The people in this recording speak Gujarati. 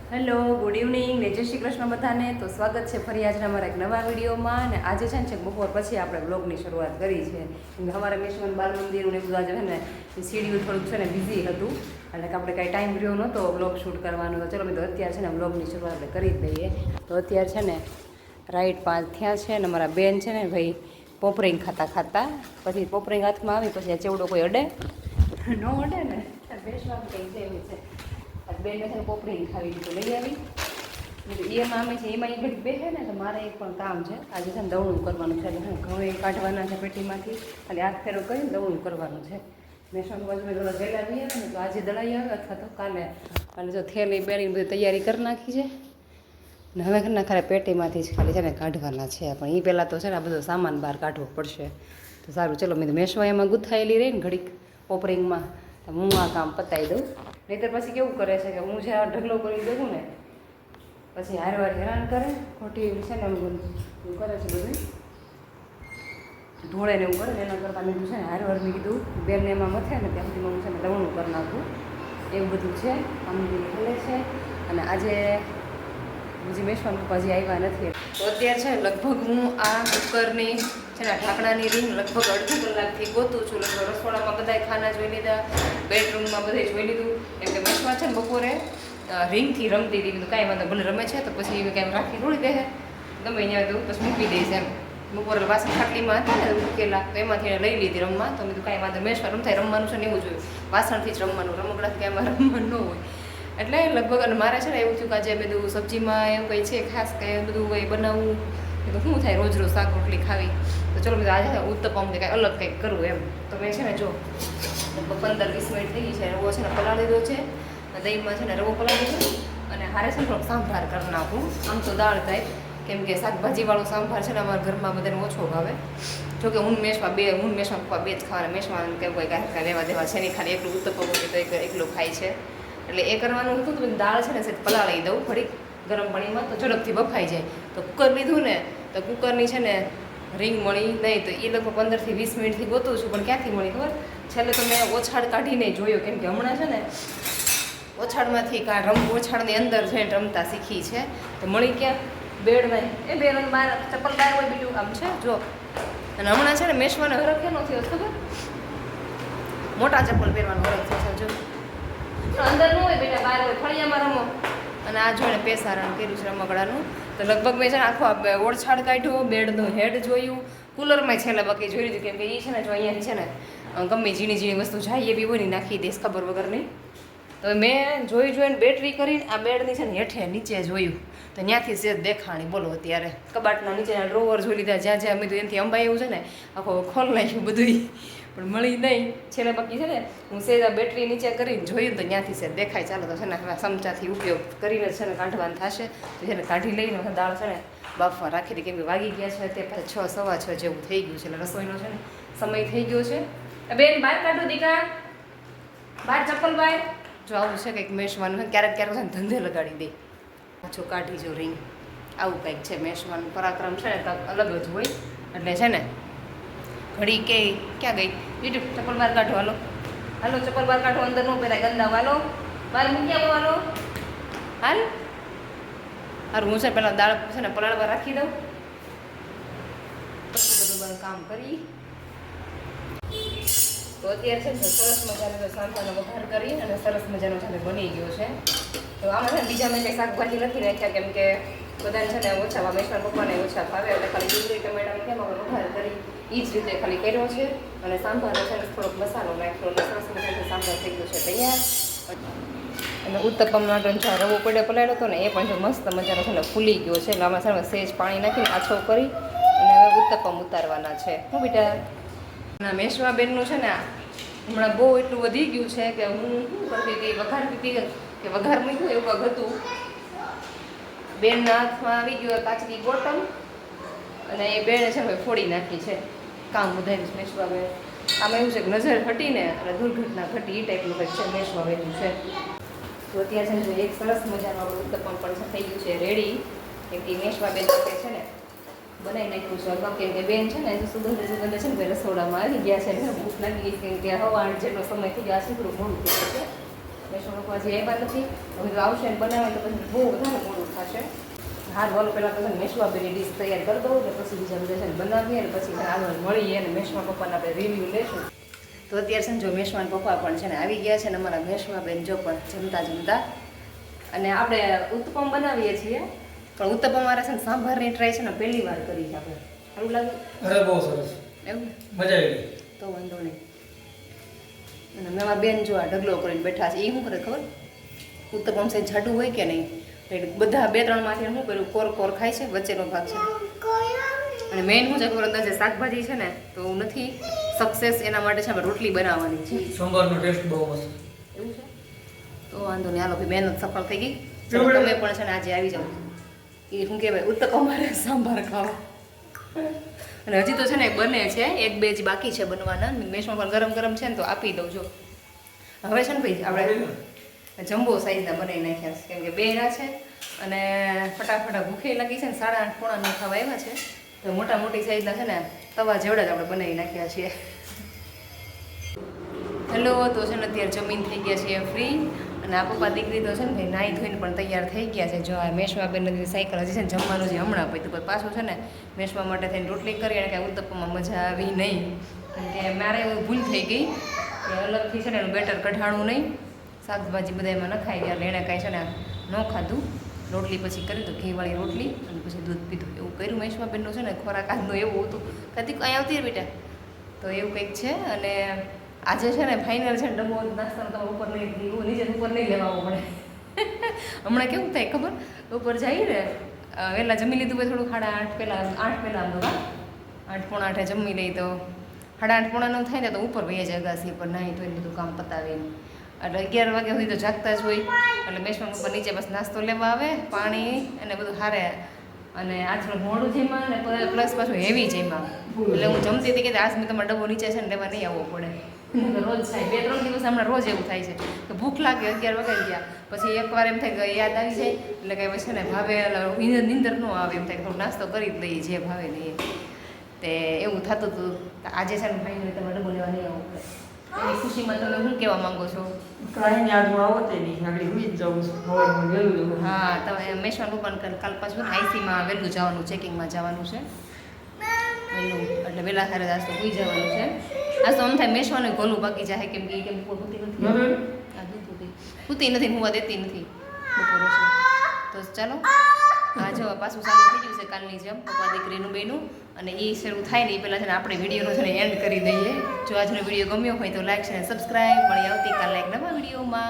હેલો, ગુડ ઇવનિંગ ને જય શ્રી કૃષ્ણ બધાને. તો સ્વાગત છે ફરી આજના અમારા એક નવા વિડીયોમાં. અને આજે છે ને બપોર પછી આપણે બ્લોગની શરૂઆત કરી છે. અમારા મેશ્વન બાલ મંદિરનું એ બધું આજે છે ને શેડ્યુલ થોડુંક છે ને બિઝી હતું, એટલે કે આપણે કાંઈ ટાઈમ રહ્યો નહોતો બ્લોગ શૂટ કરવાનો. તો ચલો મેં તો અત્યારે છે ને બ્લોગની શરૂઆત આપણે કરી જ દઈએ. તો અત્યારે છે ને રાઈટ 5 થયા છે અને અમારા બેન છે ને ભાઈ પોપરિંગ ખાતા પછી પોપરિંગ હાથમાં આવી પછી આ ચેવડો કોઈ અડે ન અડે ને બેસવાનું કંઈ છે એવી છે. બેન છે પોપડી ખાવી દીધું લઈ આવી એમાં અમે છે એમાં એ ઘડી બેસે ને તો મારે એક પણ કામ છે. આજે છે ને દવણું કરવાનું છે, એટલે ઘઉં કાઢવાના છે પેટીમાંથી, ખાલી હાથ ફેરો કરીને દવણું કરવાનું છે. મેસણ બાજુ વહેલા લઈ આવે ને તો આજે દળાઈ આવે અથવા તો કાલે જો થેલી બેરી બધી તૈયારી કરી નાખી છે ને હવે ઘરના ખાલી પેટીમાંથી જ ખાલી છે ને કાઢવાના છે. પણ એ પહેલાં તો છે ને આ બધો સામાન બહાર કાઢવો પડશે. તો સારું ચલો મેં તો મેસવા એમાં ગુથાયેલી રહી ને ઘડીક પોપરિંગમાં તો હું આ કામ પતાવી દઉં. નહીંતર પછી કેવું કરે છે કે હું જ્યાં ઢગલો કરી દઉં ને પછી હારવાર હેરાન કરે ખોટી છે ને એવું કરે છે બધું ઢોળે ને એવું કરે ને એના કરતાં મેં છે ને હારવાર મેં કીધું બેનને એમાં મથે ને ત્યાં સુધી હું છે ને દવણું કરી નાખું. એવું બધું છે આમથી ખુલે છે. અને આજે બીજી મેશવાન પપ્પાજી આવ્યા નથી તો અત્યારે છે લગભગ હું આ કુકરની છે ને ઢાંકણાની રીંગ લગભગ અડધી કલાકથી ગોતું છું. લગભગ રસોડામાં બધાય ખાના જોઈ લીધા, બેડરૂમમાં બધે જોઈ લીધું. કેમ કે મેશવા છે ને બપોરે રીંગથી રમતી હતી. કીધું કાંઈ વાંધો ભલે રમે છે તો પછી કાંઈ રાખી થોડી દે ગમે ત્યાં તો પછી મૂકી દઈશ એમ. બપોરે વાસણ ખાટલીમાં હતા ને મૂકેલા તો એમાંથી એને લઈ લીધી રમવા. તો કીધું કાંઈ વાંધો મેશવા રમતા રમવાનું છે ને એવું જોયું, વાસણથી જ રમવાનું, રમકડાથી કાંઈ એમાં રમવાનું ન હોય. એટલે લગભગ અને મારે છે ને એવું થયું કે આજે બધું સબ્જીમાં એવું કંઈ છે ખાસ કંઈ બધું કંઈ બનાવવું તો શું થાય રોજ રોજ શાક રોટલી ખાવી. તો ચલો મેં આજે ઉત્તપમ કે કાંઈ અલગ કંઈક કરવું એમ. તો મેં છે ને જો 15-20 મિનિટ થઈ ગઈ છે, રવો છે ને પલાળી દીધો છે, દહીંમાં છે ને રવો પલાળી દીધો અને હારે છે ને થોડોક સાંભાર કરી નાખું. આમ તો દાળ થાય કેમ કે શાકભાજીવાળો સાંભાર છે ને અમારા ઘરમાં બધાને ઓછો ભાવે. જોકે હું મેશમાં પપ્પા બે જ ખાવાના, મેશમાં કે કોઈ કાંઈ લેવા દેવા છે નહીં, ખાલી એકલું ઉત્તપમ તો એકલું ખાય છે. એટલે એ કરવાનું હતું તો દાળ છે ને સેજ પલાળી દઉં ઘડીક ગરમ પાણીમાં તો ઝડપથી બફાઈ જાય. તો કુકર લીધું ને તો કુકરની છે ને રીંગ મળી નહીં, તો એ લગભગ 15-20 મિનિટથી ગોતું છું પણ ક્યાંથી મળી ખબર. છેલ્લે તો મેં ઓછાડ કાઢીને જોયો કેમ કે હમણાં છે ને ઓછાડમાંથી ઓછાડની અંદર જઈને રમતા શીખી છે. તો મળી ક્યાં બેડમાં એ બેડ બહાર ચપ્પલ બહાર હોય બીજું આમ છે જો. અને હમણાં છે ને મેશવાનો હરખ કેનો થયો ખબર, મોટા ચપ્પલ પહેરવાનો હરખ થયો જો. અંદર ન હોય બેટા બહાર હોય, ફળિયામાં રમો. અને આ જોઈને પેસારણ કર્યું છે રમકડાનું. તો લગભગ મેં છે ને આખો ઓળછાડ કાઢ્યો, બેડનું હેડ જોયું, કુલરમાં છેલ્લે બાકી જોઈ લીધું કેમ કે એ છે ને જો અહીંયા છે ને ગમે ઝીણી વસ્તુ જાય એ બી હોય ને નાખી દઈશ ખબર વગરની. તો મેં જોઈને બેટરી કરીને આ બેડની છે ને હેઠે નીચે જોયું તો ત્યાંથી સેજ દેખાણી બોલો. અત્યારે કબાટના નીચેના ડ્રોવર જોઈ લીધા, જ્યાં મેં તો એનાથી અંબાઈ એવું છે ને આખો ખોલ નાખ્યું બધું પણ મળી નહીં. છેલ્લે બાકી છે ને હું સેજા બેટરી નીચે કરીને જોયું તો ત્યાંથી છે દેખાય. ચાલો તો છે ને હવે ચમચાથી ઉપયોગ કરીને છે ને કાઢવાનું થશે. તો છે ને કાઢી લઈને દાળ છે ને બાફવા રાખી દે કેમ કે વાગી ગયા છે તે 6-6:15 જેવું થઈ ગયું છે. એટલે રસોઈનો છે ને સમય થઈ ગયો છે. બેન બહાર કાઢો દીકા, બહાર ચપ્પલ બહાર. જો આવું છે કંઈક મેશવાનું ક્યારેક છે ને ધંધે લગાડી દે પાછું કાઢી જો રીંગ. આવું કંઈક છે મેશવાનું પરાક્રમ છે ને અલગ જ હોય. એટલે છે ને ઘડી કે ક્યાં ગઈ બીજું ચપ્પલ બહાર કાઢો, હાલો ચપ્પલ બહાર કાઢો, અંદર ન પહેરાય ગંદા વાલો બહાર મૂકી આવો હાલો હાલ. હારું હું છે પહેલાં દાળ છે ને પલાળવા રાખી દઉં પછી બધું બધું કામ કરી. તો અત્યારે છે ને સરસ મજાનો સાંભારનો વઘાર કરી અને સરસ મજાનો છે બની ગયો છે. તો આમાં છે ને બીજા મેં કંઈ શાકભાજી નથી નાખ્યા કેમ કે બધાને છે ને ઓછા મેશના પપ્પાને ઓછા ભાવે એટલે ખાલી ડુંગળી ટમેટાનો કેમ આપણે વઘાર કરી એ જ રીતે ખાલી કર્યો છે. અને સાંભારનો છે ને થોડોક મસાલો નાખ્યો એટલે સરસ મજાનો સાંભાર થઈ ગયો છે તૈયાર. અને ઉત્તપમ માટે રવો પડે પલાળ્યો હતો ને એ પણ જો મસ્ત મજાનો છે ને ફૂલી ગયો છે. એટલે આમાં છે ને સેજ પાણી નાખીને આછો કરી અને હવે ઉત્તપમ ઉતારવાના છે. હું બેટા ના મેશવા બેનનું છે ને હમણાં બહુ એટલું વધી ગયું છે કે હું શું કરતી હતી વઘારતી હતી કે વઘાર મૂક્યું એવું કંઈક હતું. બેનના હાથમાં આવી ગયો કાચની બોટલ અને એ બેને છે ને ફોડી નાખી છે. કામ બધાને મેશવા બેન આમાં એવું છે કે નજર હટીને અને દુર્ઘટના ઘટી એ ટાઈપનું કંઈક છે મેશવા બેનનું છે. તો અત્યારે છે ને એક સરસ મજાનું આપણું ઉત્તપમ પણ થઈ ગયું છે રેડી. એક મેશવા બેન છે ને બનાવી નાખ્યું છે અગાઉ કેમ કે બેન છે ને સુગંધ છે ને રસોડામાં આવી ગયા છે. ભૂખ લાગી ગઈ કેમ કે 8:15 જેટલો સમય થઈ ગયો, આ થોડું મોડું થઈ ગયું છે. મેશમાં પપ્પા હજી આવ્યા નથી હવે તો આવશે ને બનાવે તો પછી બહુ વધારે મોડું થશે. હાર બોલો પહેલાં તો છે ને મેશમાં બેની ડીશ તૈયાર કરી દઉં ને પછી બીજા બધા છે ને બનાવીએ ને પછી આગળ મળીએ અને મેશમાં પપ્પાને આપણે રિવ્યૂ લેશું. તો અત્યારે છે ને જો મેશમાં પપ્પા પણ છે ને આવી ગયા છે ને અમારા મેશમાં બેન જો પણ જમતા અને આપણે ઉત્તપમ બનાવીએ છીએ પણ ઉત્તપમ મારે છે ને સાંભારની ટ્રાય છે ને પહેલી વાર કરી છે આપણે. સારું લાગે? અરે બહુ સરસ, એવું મજા આવી ગઈ. તો વાંધો નહીં. અને મેં બેન જો આ ઢગલો કરીને બેઠા છે એ શું કરે ખબર? ઉત્તપમ છે જાડું હોય કે નહીં એટલે બધા 2-3 માંથી શું કર્યું કોર ખાય છે, વચ્ચેનો ભાગ છે. અને મેઇન શું છે ખબર અંદાજે શાકભાજી છે ને તો નથી સક્સેસ એના માટે છે રોટલી બનાવવાની છે. સંભારનો ટેસ્ટ બહુ મસ્ત. એવું છે તો વાંધો નહીં, હાલો ભાઈ મહેનત સફળ થઈ ગઈ. તમે પણ છે ને આજે આવી જાઓ. એ શું કહેવાય ઉત્તપમ મારે સાંભાર ખાવા. અને હજી તો છે ને બને છે 1-2 જ બાકી છે બનવાના. મેશમાં પણ ગરમ ગરમ છે ને તો આપી દઉં જો. હવે છે ને ભાઈ આપણે જમ્બો સાઈઝના બનાવી નાખ્યા છે કેમ કે 2 ના છે અને ફટાફટ ભૂખે લાગી છે ને 8:30-9 ખાવા આવ્યા છે તો મોટા મોટી સાઈઝના છે ને તવા જેવડા જ આપણે બનાવી નાખ્યા છીએ. હેલો, તો છે ને અત્યારે જમીન થઈ ગયા છીએ ફ્રી અને આ પપ્પા દીકરી તો છે ને ભાઈ નાહી ધોઈને પણ તૈયાર થઈ ગયા છે. જો આ મેશમાં બેન સાયકલ હજી છે ને જમવાનું જે હમણાં પછી તો પાછું છે ને મેશવા માટે થઈને રોટલી કરી અને કાંઈ ઉત્તપમાં મજા આવી નહીં કારણ કે મારે એવું ભૂલ થઈ ગઈ કે અલગથી છે ને એનું બેટર કઢાણું નહીં, શાકભાજી બધા એમાં નખાઈ ગયા એટલે એણે કાંઈ છે ને ન ખાધું. રોટલી પછી કરી તો ઘીવાળી રોટલી અને પછી દૂધ પીધું એવું કર્યું. મેશમાં બેનનું છે ને ખોરાક આજનું એવું હતું કદી કંઈ આવતી બેટા તો એવું કંઈક છે. અને આજે છે ને ફાઇનલ છે ને ડબ્બો નાસ્તાનો તમે ઉપર નહીં નીચે ઉપર નહીં લેવાવો પડે. હમણાં કેવું થાય ખબર, ઉપર જઈએ ને વહેલા જમી લીધું હોય થોડું 8:30 પહેલાં 8 પહેલાં તો 8-8:45 જમી લઈ તો 8:30-9 થાય ને તો ઉપર વહી જાય અગાસી પર નાહી ધોઈને બધું કામ પતાવીને એટલે 11 વાગ્યા સુધી તો જાગતા જ હોય. એટલે મેશમાં ઉપર નીચે બસ નાસ્તો લેવા આવે, પાણી અને બધું હારે. અને આજ થોડું મોડું જઈમાં ને પ્લસ પાછું હેવી જઈમાં એટલે હું જમતી હતી કે આજ મેં તમારો ડબ્બો નીચે છે ને લેવા નહીં આવવો પડે. રોજ થાય 2-3 દિવસ હમણાં રોજ એવું થાય છે કે ભૂખ લાગે 11 વાગ્યા ગયા પછી એકવાર એમ થાય કે યાદ આવી જાય એટલે કે પછી ને ભાવે નીંદર ન આવે એમ થાય થોડો નાસ્તો કરી જ લઈએ જે ભાવે લઈએ તે એવું થતું હતું. આજે છે ને ભાઈને તમારે ડબ્બો લેવા નહીં આવવો પડે. એની ખુશીમાં તમે શું કહેવા માંગો છો? કાંઈ નહીં, આજ હું આવતે નહીં, આગળ હુઈ જ જાઉં છું. સવારમાં વહેલું જવું. હા, તમે મેશમાં પપ્પાને કાલ પાછું આઈસીમાં વહેલું જવાનું, ચેકિંગમાં જવાનું છે વહેલું એટલે વહેલા સારે આજ તો હોઈ જવાનું છે. આજ તો આમ થાય મેશવાનું ગોલું બાકી જાય કેમ કે કેમ હોતી નથી. આ દૂધ હોતી નથી, હુવા દેતી નથી બપોરે છે. તો ચાલો હા જો પાછું ચાલુ થઈ ગયું છે કાલની જેમ પપ્પા દીકરીનું બેનું અને એ શરૂ થાય ને એ પહેલાં છે ને આપણે વિડીયોનો છે ને એન્ડ કરી દઈએ. જો આજનો વિડીયો ગમ્યો હોય તો લાઈક અને સબસ્ક્રાઈબ. મળી આવતીકાલે એક નવા વિડીયોમાં.